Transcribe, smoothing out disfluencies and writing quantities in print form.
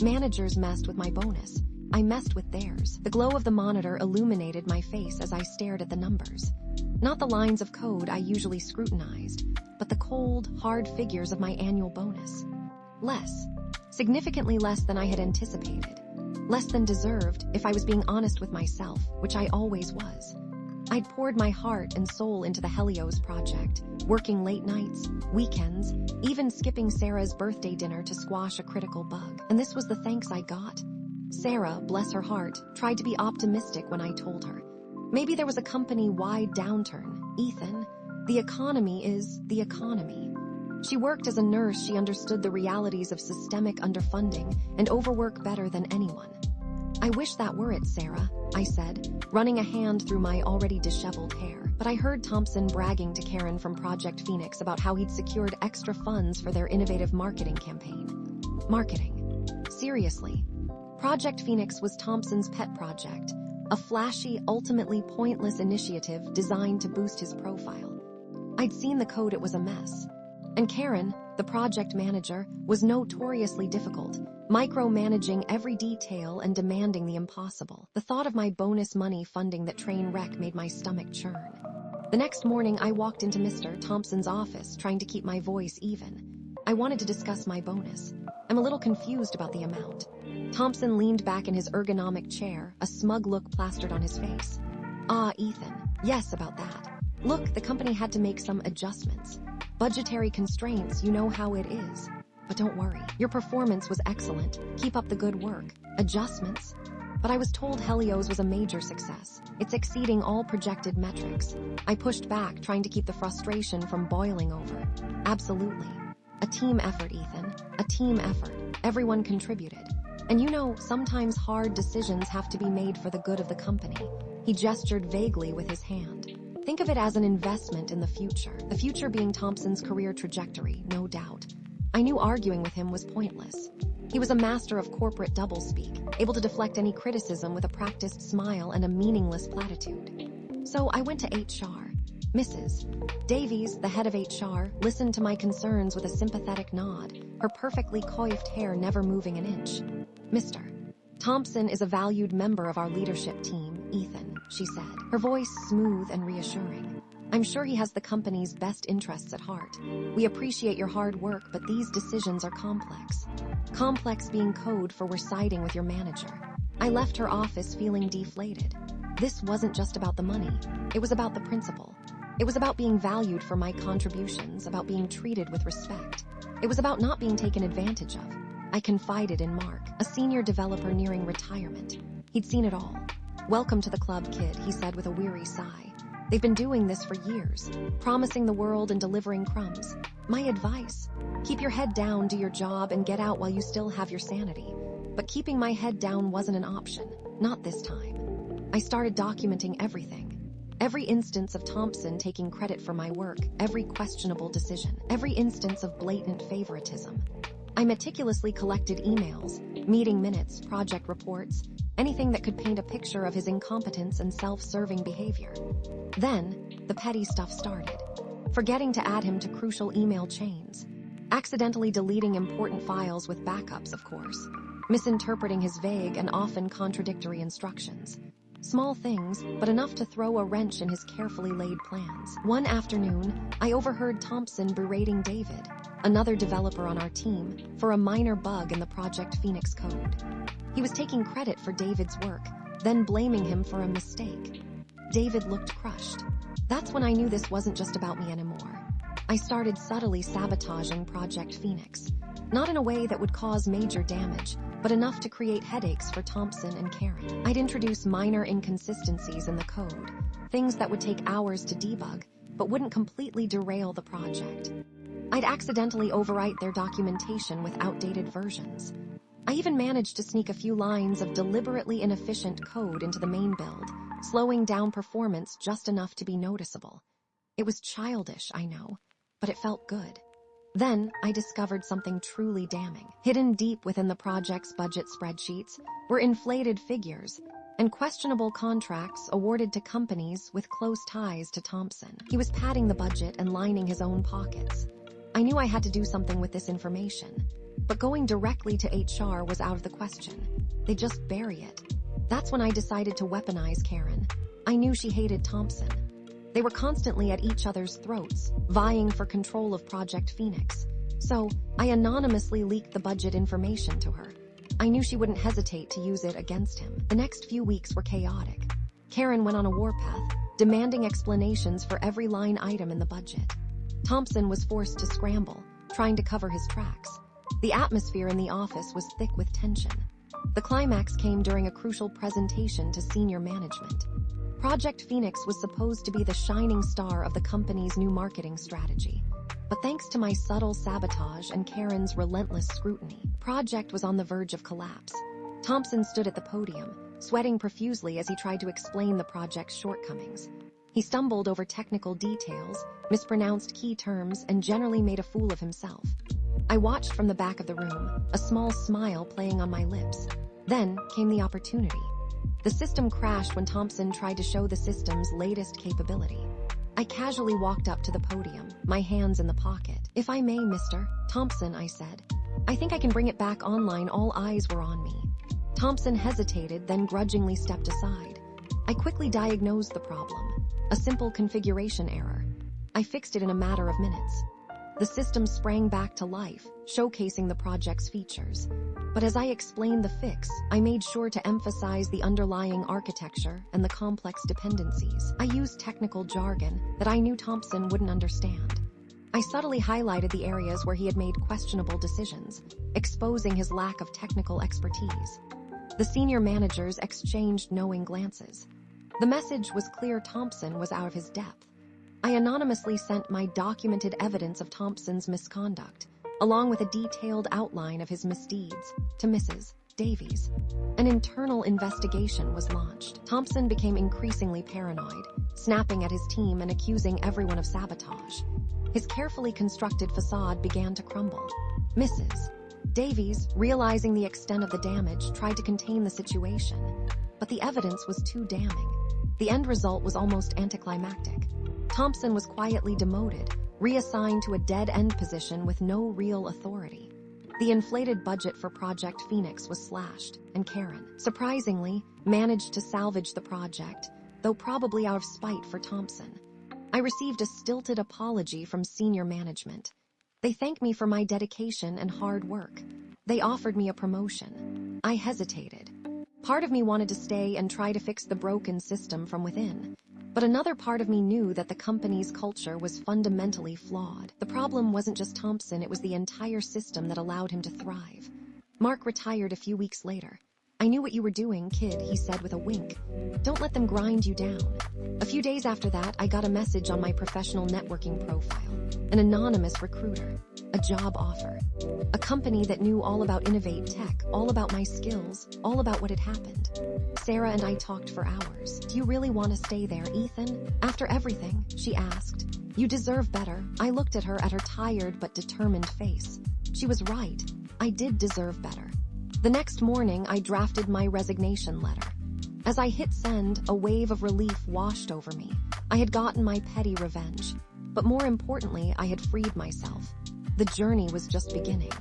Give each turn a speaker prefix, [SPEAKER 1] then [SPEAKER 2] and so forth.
[SPEAKER 1] Managers messed with my bonus. I messed with theirs. The glow of the monitor illuminated my face as I stared at the numbers. Not the lines of code I usually scrutinized, but the cold, hard figures of my annual bonus. Less. Significantly less than I had anticipated. Less than deserved, if I was being honest with myself, which I always was. I'd poured my heart and soul into the Helios project, working late nights, weekends, even skipping Sarah's birthday dinner to squash a critical bug. And this was the thanks I got. Sarah, bless her heart, tried to be optimistic when I told her. Maybe there was a company-wide downturn. Ethan, the economy is the economy. She worked as a nurse. She understood the realities of systemic underfunding and overwork better than anyone. I wish that were it, Sarah, I said, running a hand through my already disheveled hair. But I heard Thompson bragging to Karen from Project Phoenix about how he'd secured extra funds for their innovative marketing campaign. Marketing. Seriously. Project Phoenix was Thompson's pet project, a flashy, ultimately pointless initiative designed to boost his profile. I'd seen the code. It was a mess. And Karen, the project manager, was notoriously difficult, micromanaging every detail and demanding the impossible. The thought of my bonus money funding that train wreck made my stomach churn. The next morning, I walked into Mr. Thompson's office, trying to keep my voice even. I wanted to discuss my bonus. I'm a little confused about the amount. Thompson leaned back in his ergonomic chair, a smug look plastered on his face. Ah, Ethan. Yes, about that. Look, the company had to make some adjustments. Budgetary constraints, you know how it is. But don't worry, your performance was excellent. Keep up the good work. Adjustments? But I was told Helios was a major success. It's exceeding all projected metrics. I pushed back, trying to keep the frustration from boiling over. Absolutely. A team effort, Ethan. A team effort. Everyone contributed. And you know, sometimes hard decisions have to be made for the good of the company. He gestured vaguely with his hand. Think of it as an investment in the future being Thompson's career trajectory, no doubt. I knew arguing with him was pointless. He was a master of corporate doublespeak, able to deflect any criticism with a practiced smile and a meaningless platitude. So I went to HR. Mrs. Davies, the head of HR, listened to my concerns with a sympathetic nod, her perfectly coiffed hair never moving an inch. Mr. Thompson is a valued member of our leadership team, Ethan, she said, her voice smooth and reassuring. I'm sure he has the company's best interests at heart. We appreciate your hard work, but these decisions are complex. Complex being code for we're siding with your manager. I left her office feeling deflated. This wasn't just about the money. It was about the principle. It was about being valued for my contributions, about being treated with respect. It was about not being taken advantage of. I confided in Mark, a senior developer nearing retirement. He'd seen it all. Welcome to the club, kid, he said with a weary sigh. They've been doing this for years, promising the world and delivering crumbs. My advice, keep your head down, do your job, and get out while you still have your sanity. But keeping my head down wasn't an option, not this time. I started documenting everything. Every instance of Thompson taking credit for my work, every questionable decision, every instance of blatant favoritism. I meticulously collected emails, meeting minutes, project reports, anything that could paint a picture of his incompetence and self-serving behavior. Then, the petty stuff started. Forgetting to add him to crucial email chains. Accidentally deleting important files with backups, of course. Misinterpreting his vague and often contradictory instructions. Small things, but enough to throw a wrench in his carefully laid plans. One afternoon, I overheard Thompson berating David, another developer on our team, for a minor bug in the Project Phoenix code. He was taking credit for David's work, then blaming him for a mistake. David looked crushed. That's when I knew this wasn't just about me anymore. I started subtly sabotaging Project Phoenix. Not in a way that would cause major damage, but enough to create headaches for Thompson and Karen. I'd introduce minor inconsistencies in the code, things that would take hours to debug, but wouldn't completely derail the project. I'd accidentally overwrite their documentation with outdated versions. I even managed to sneak a few lines of deliberately inefficient code into the main build, slowing down performance just enough to be noticeable. It was childish, I know, but it felt good. Then, I discovered something truly damning. Hidden deep within the project's budget spreadsheets were inflated figures and questionable contracts awarded to companies with close ties to Thompson. He was padding the budget and lining his own pockets. I knew I had to do something with this information. But going directly to HR was out of the question. They'd just bury it. That's when I decided to weaponize Karen. I knew she hated Thompson. They were constantly at each other's throats, vying for control of Project Phoenix. So, I anonymously leaked the budget information to her. I knew she wouldn't hesitate to use it against him. The next few weeks were chaotic. Karen went on a warpath, demanding explanations for every line item in the budget. Thompson was forced to scramble, trying to cover his tracks. The atmosphere in the office was thick with tension. The climax came during a crucial presentation to senior management. Project Phoenix was supposed to be the shining star of the company's new marketing strategy. But thanks to my subtle sabotage and Karen's relentless scrutiny, Project was on the verge of collapse. Thompson stood at the podium, sweating profusely as he tried to explain the project's shortcomings. He stumbled over technical details, mispronounced key terms, and generally made a fool of himself. I watched from the back of the room, a small smile playing on my lips. Then came the opportunity. The system crashed when Thompson tried to show the system's latest capability. I casually walked up to the podium, my hands in the pocket. "If I may, Mr. Thompson," I said. "I think I can bring it back online." All eyes were on me. Thompson hesitated, then grudgingly stepped aside. I quickly diagnosed the problem. A simple configuration error. I fixed it in a matter of minutes. The system sprang back to life, showcasing the project's features. But as I explained the fix, I made sure to emphasize the underlying architecture and the complex dependencies. I used technical jargon that I knew Thompson wouldn't understand. I subtly highlighted the areas where he had made questionable decisions, exposing his lack of technical expertise. The senior managers exchanged knowing glances. The message was clear: Thompson was out of his depth. I anonymously sent my documented evidence of Thompson's misconduct, along with a detailed outline of his misdeeds, to Mrs. Davies. An internal investigation was launched. Thompson became increasingly paranoid, snapping at his team and accusing everyone of sabotage. His carefully constructed facade began to crumble. Mrs. Davies, realizing the extent of the damage, tried to contain the situation. But the evidence was too damning. The end result was almost anticlimactic. Thompson was quietly demoted, reassigned to a dead-end position with no real authority. The inflated budget for Project Phoenix was slashed, and Karen, surprisingly, managed to salvage the project, though probably out of spite for Thompson. I received a stilted apology from senior management. They thanked me for my dedication and hard work. They offered me a promotion. I hesitated. Part of me wanted to stay and try to fix the broken system from within. But another part of me knew that the company's culture was fundamentally flawed. The problem wasn't just Thompson, it was the entire system that allowed him to thrive. Mark retired a few weeks later. "I knew what you were doing, kid," he said with a wink. "Don't let them grind you down." A few days after that, I got a message on my professional networking profile. An anonymous recruiter. A job offer. A company that knew all about Innovate Tech, all about my skills, all about what had happened. Sarah and I talked for hours. "Do you really want to stay there, Ethan? After everything?" she asked. "You deserve better." I looked at her tired but determined face. She was right. I did deserve better. The next morning, I drafted my resignation letter. As I hit send, a wave of relief washed over me. I had gotten my petty revenge. But more importantly, I had freed myself. The journey was just beginning.